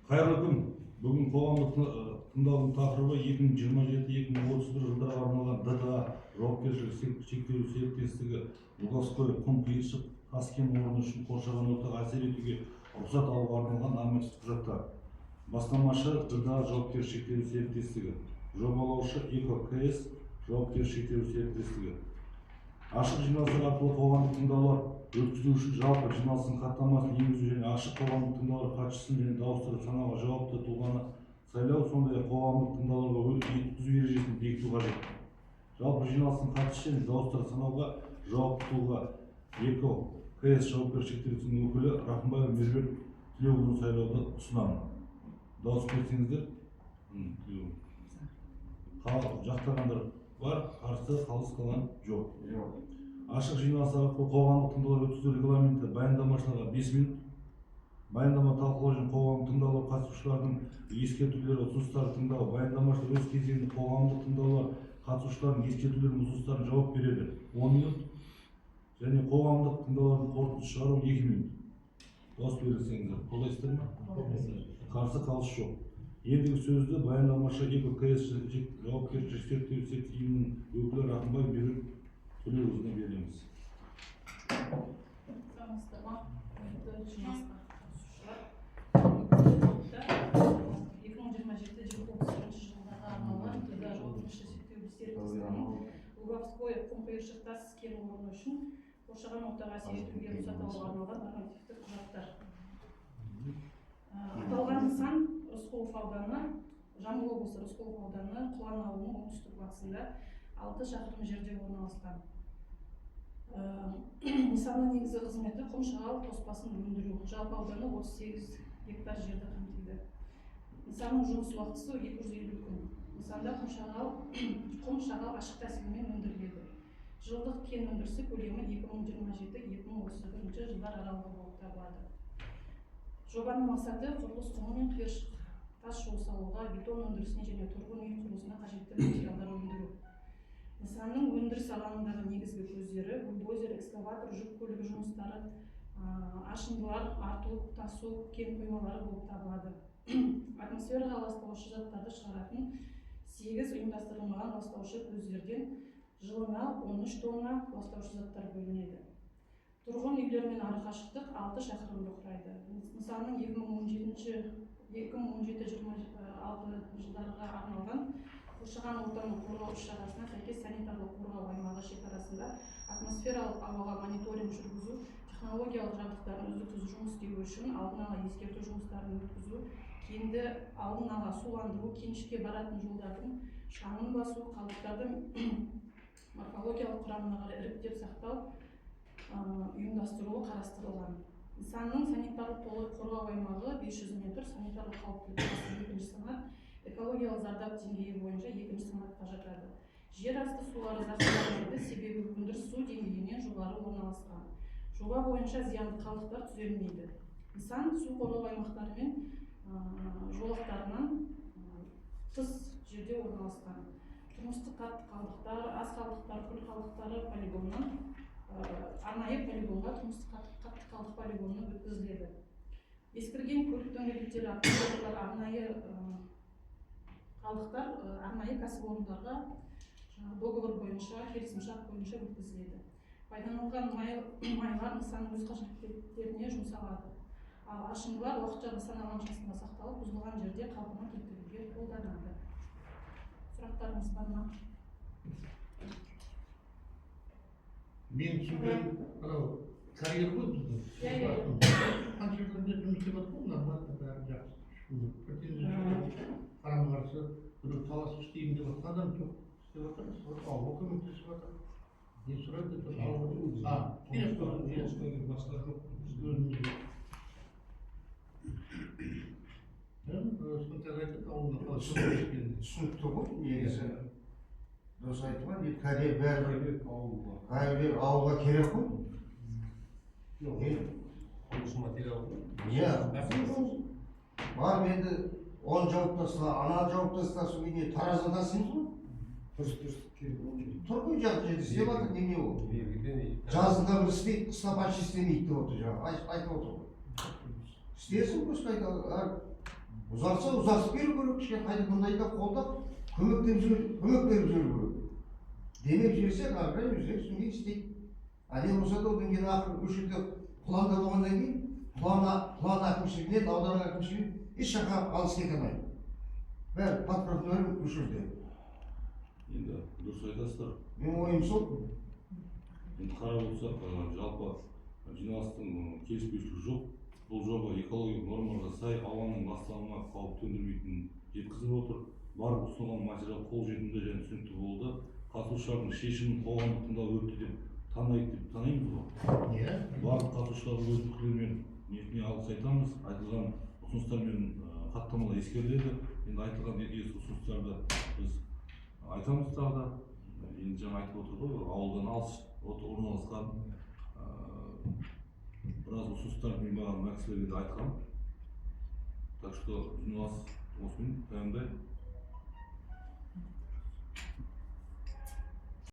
Қайырлы күн. Бүгін қоғамдық тыңдаудың тақырыбы 2027-2031 жылдарға арналған ДТА жауапкершілігі шектеулі серіктестігі Луговской құм қиыршық тас кен орны үшін қоршаған ортаға әсер етуге рұқсат алуға арналған нормативтік құжаттар. Бастамашы ДТА жауапкершілігі шектеулі серіктестігі, жобалаушы ЭКО-КС жауапкершілігі шектеулі серіктестігі. Ашық жиналыстар арқылы қоғамдық тыңдаулар өткізу үшін жалпы жиналыстың хаттамасын енгізу және ашық қоғамдық тыңдаулар қатысусын және дауыстарды санауға жауапты тұлғаны сайлау, сондай-ақ қоғамдық тыңдауларға өткізу ережесін бекіту қажет. Жалпы жиналыстың қатысушы және дауыстарды санауға жауапты тұлға ЭКО-КС жауапкершілігі шектеулі өкілі Рахымбаев Меруерт Тілеуқызын сайлауды ұсынамын. Дауыс берсеңіздер. Жақтағандар бар, қарсы қалыс қалған жоқ. Ашық жиналыс арқылы қоғамдық тыңдаулар өткізу регламенті баяндамашыларға 5 минут. Баяндама талқылау және қоғамдық тыңдаулар қатысушылардың ескертулері, ұсыныстарын тыңдау. Баяндамашылар өз кезегінде қоғамдық тыңдаулар қатысушылардың ескертулерін, ұсыныстарын жауап береді 10 минут. Және қоғамдық тыңдаулардың қорытындысын шығару 2 минут. Дауыс берсеңіздер. Қолдайсыздар ма? Қарсы қалыс жоқ. Ендігі сөзді баяндамашы ЭКО-КС жауапкершілігі шектеулі серіктестігінің өкілі Рахымбаев Меруерт Тілеуқызына береміз. Саламатсыздар ма? Жиналысқа қатысушылар. 2027-2031 жылдарға арналған ДТА жауапкершілігі шектеулі серіктестігінің Луговской құм қиыршық тас кен орны үшін қоршаған ортаға әсер етуге рұқсат алуға арналған нормативтік құжаттар. Аталған нысан Рысқұлов ауданы, Жамбыл облысы Рысқұлов ауданы Құлан ауылының оңтүстік-батысында 6 шақырым жерде орналасқан. Нысанның негізгі қызметі құм шағал қоспасын өндіру. Жалпы ауданы 38 гектар жерді қамтиды. Нысанның жұмыс уақытысы 250 күн. Нысанда құм шағал ашық тәсілмен өндіріледі. Жылдық кен өндірісі көлемі 2027-2031 жылдар аралығы болып табылады. Жобаның мақсаты құрылыс құмы мен қиыршық тас жол салуға, бетон өндірісіне және тұрғын үй құрылысына қажетті материалдар өндіру. Нысанның өндіріс алаңындағы негізгі көздері бульдозер, экскаватор, жүк көлігі жұмыстары, ашындылар, арту, тасу, кен қоймалары болып табылады. Атмосфераға ластаушы заттарды шығаратын 8 ұйымдастырылмаған ластаушы көздерден жылына 13 тонна ластаушы заттар бөлінеді. Тұрғын үйлермен ары қашықтық 6 шақырымды құрайды. Нысанның 2017-2026 жылдарға арналған қоршаған ортаны қорғау іс-шарасына сәйкес санитарлық қорғау аймағы шекарасында атмосфералық ауаға мониторинг жүргізу, технологиялық жабдықтарын үздіксіз жұмыс істеу үшін алдын ала ескерту жұмыстарын өткізу, кенді алдын ала суландыру, кенішке баратын жолдардың шаңын басу, қалдықтардың морфологиялық құрамына қарай іріктеп сақтау ұйымдастыруы қарастырылған. Нысанның санитарлық толық қорғау аймағы 500 метр, санитарлық қауіптілік 2 санат, экологиялық зардап деңгейі бойынша 2 санатқа жатады. Жер асты сулары зақымданады, себебі өндіріс су деңгейінен жоғары орналасқан. Жоба бойынша зиянды қалдықтар түзелмейді. Нысан су қорғау аймақтары мен жолақтарынан тыс жерде орналасқан. Тұрмыстық қатты қалдықтар, аз қалдықтар, күл қалдықтары полигоннан арнайы полигонға тұрмыстық қатты қалдық полигонына өткізіледі. Ескірген көлік дөңгелектері арнайы қалдықтар арнайы кәсіпорындарға договор бойынша, келісімшарт бойынша өткізіледі. Пайдаланылған майлар нысанның өз қажеттіліктеріне жұмсалады. Ал ашындылар уақытша нысаналған жасында сақталып, бұзылған жерде қалпына келтіруге қолданады. Сұрақтарыңыз бар ма? Мен түсінген карьер ғой біздің. Қанша күнде жұмыс істеп жатқан, нормально бәрі жақсы. Пәтерлер қарама-қарсы біреу таласып істеймін деп жатқан адам жоқ. Істеп жатыр, ауылға көмектесіп жатыр. Не сұрайды деп түсінікті ғой, негізі. Дұрыс айтылған, карьер бәрі ауылға керек қой. Құрылыс материалы бар енді 10 жауып таста, ана жауып таста, сол кейін тараздан тасимыз ғой. Тұр ғой жақты жерде істеп жатыр, неме ол. Жазында бір істейді, қыста почти істемейді деп отыр жаңағы. Айтып отыр ғой. Істесін көз қайда Uzatsa uzatып беру керек, кішкентай бұндайды қолдап, көмек беріп жүру керек. Демеп жіберсек, ары қарай өзі түсінбей істейді. Әлем болса да одан кейін ақыры осы жерде планда болғаннан кейін, план әкімшілігінен, аудан әкімшілігінен еш жаққа алыс кете алмайды. Бәрі подпротнойым осы жерде. Енді дұрыс айтасыздар. Менің ойым сол. Енді қарап отырсақ, жалпы жиналыстың келіспеушілігі жоқ. Бұл жоба экологиялық нормаларға сай, ауаның ластануына қауіп төндірмейтінін жеткізіп отыр. Барлық ұсынылған материал қолжетімді және түсінікті болды. Қатысушылардың шешімін қоғамдық тыңдау өтті деп танимыз ғой. Иә. Барлық қатысушылар өз пікірлерімен ниетіне алғыс айтамыз. Айтылған ұсыныстар мен хаттамалар ескеріледі. Енді айтылған ұсыныстарды біз айтамыз тағы да. Енді жаңа айтып отыр ғой, ауылдан алыс орналасқан біраз ұсыныстар мен маған мына кісілерге де айтқан. Так что жиналыс осымен тәмамдайық.